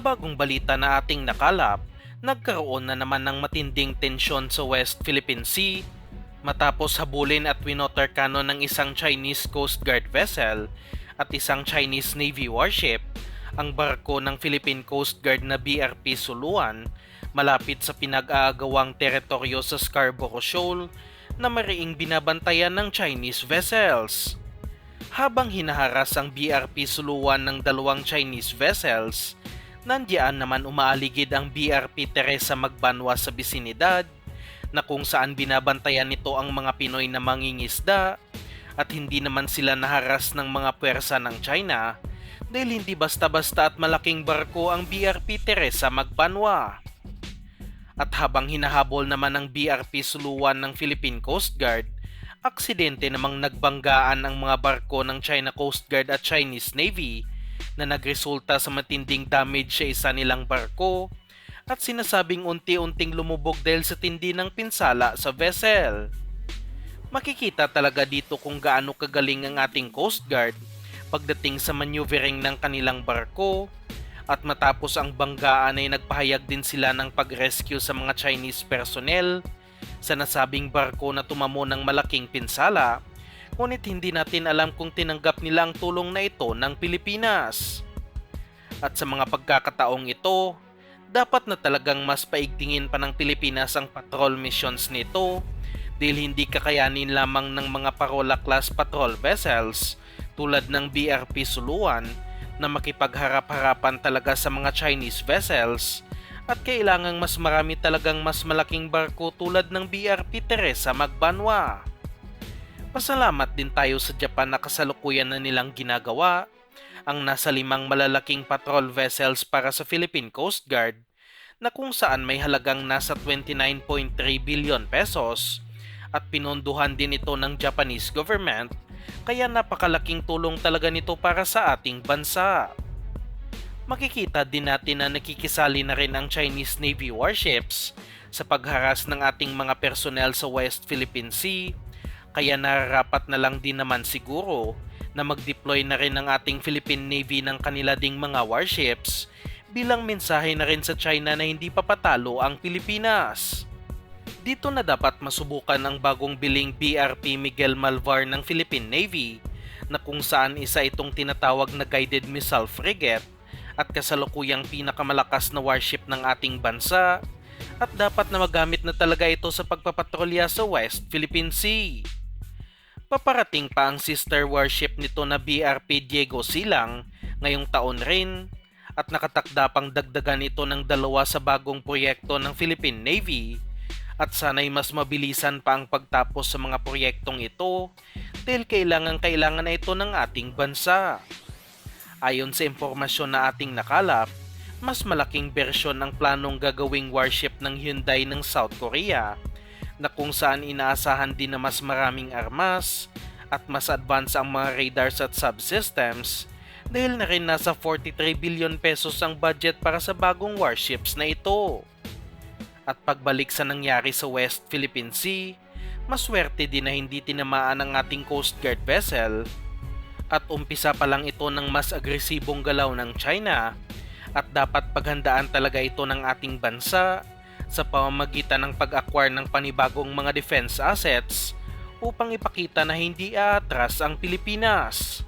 Sa bagong balita na ating nakalap, nagkaroon na naman ng matinding tensyon sa West Philippine Sea matapos habulin at winoterkano ng isang Chinese Coast Guard vessel at isang Chinese Navy warship ang barko ng Philippine Coast Guard na BRP Suluan malapit sa pinag-aagawang teritoryo sa Scarborough Shoal na mariing binabantayan ng Chinese vessels. Habang hinaharas ang BRP Suluan ng dalawang Chinese vessels, nandiyan naman umaaligid ang BRP Teresa Magbanwa sa bisinidad na kung saan binabantayan nito ang mga Pinoy na mangingisda at hindi naman sila naharas ng mga puwersa ng China dahil hindi basta-basta at malaking barko ang BRP Teresa Magbanwa. At habang hinahabol naman ng BRP Suluan ng Philippine Coast Guard, aksidente namang nagbanggaan ang mga barko ng China Coast Guard at Chinese Navy na nagresulta sa matinding damage sa isa nilang barko at sinasabing unti-unting lumubog dahil sa tindi ng pinsala sa vessel. Makikita talaga dito kung gaano kagaling ang ating Coast Guard pagdating sa maneuvering ng kanilang barko at matapos ang banggaan ay nagpahayag din sila ng pag-rescue sa mga Chinese personnel sa nasabing barko na tumamo ng malaking pinsala, ngunit hindi natin alam kung tinanggap nila ang tulong na ito ng Pilipinas. At sa mga pagkakataong ito, dapat na talagang mas paigtingin pa ng Pilipinas ang patrol missions nito dahil hindi kakayanin lamang ng mga Parola-class patrol vessels tulad ng BRP Suluan na makipagharap-harapan talaga sa mga Chinese vessels at kailangang mas marami talagang mas malaking barko tulad ng BRP Teresa Magbanwa. Pasalamat din tayo sa Japan na kasalukuyan na nilang ginagawa ang nasa 5 malalaking patrol vessels para sa Philippine Coast Guard na kung saan may halagang nasa 29.3 billion pesos at pinondohan din ito ng Japanese government kaya napakalaking tulong talaga nito para sa ating bansa. Makikita din natin na nakikisali na rin ang Chinese Navy warships sa pagharas ng ating mga personnel sa West Philippine Sea, kaya nararapat na lang din naman siguro na mag-deploy na rin ang ating Philippine Navy ng kanila ding mga warships bilang mensahe na rin sa China na hindi papatalo ang Pilipinas. Dito na dapat masubukan ang bagong biling BRP Miguel Malvar ng Philippine Navy na kung saan isa itong tinatawag na guided missile frigate at kasalukuyang pinakamalakas na warship ng ating bansa at dapat na magamit na talaga ito sa pagpapatrolya sa West Philippine Sea. Paparating pa ang sister warship nito na BRP Diego Silang ngayong taon rin at nakatakda pang dagdagan ito ng 2 sa bagong proyekto ng Philippine Navy at sana'y mas mabilisan pa ang pagtapos sa mga proyektong ito dahil kailangan na ito ng ating bansa. Ayon sa impormasyon na ating nakalap, mas malaking bersyon ang planong gagawing warship ng Hyundai ng South Korea na kung saan inaasahan din na mas maraming armas at mas advance ang mga radars at subsystems dahil na rin nasa 43 billion pesos ang budget para sa bagong warships na ito. At pagbalik sa nangyari sa West Philippine Sea, maswerte din na hindi tinamaan ang ating Coast Guard vessel at umpisa pa lang ito ng mas agresibong galaw ng China at dapat paghandaan talaga ito ng ating bansa sa pamamagitan ng pag-acquire ng panibagong mga defense assets upang ipakita na hindi aatras ang Pilipinas.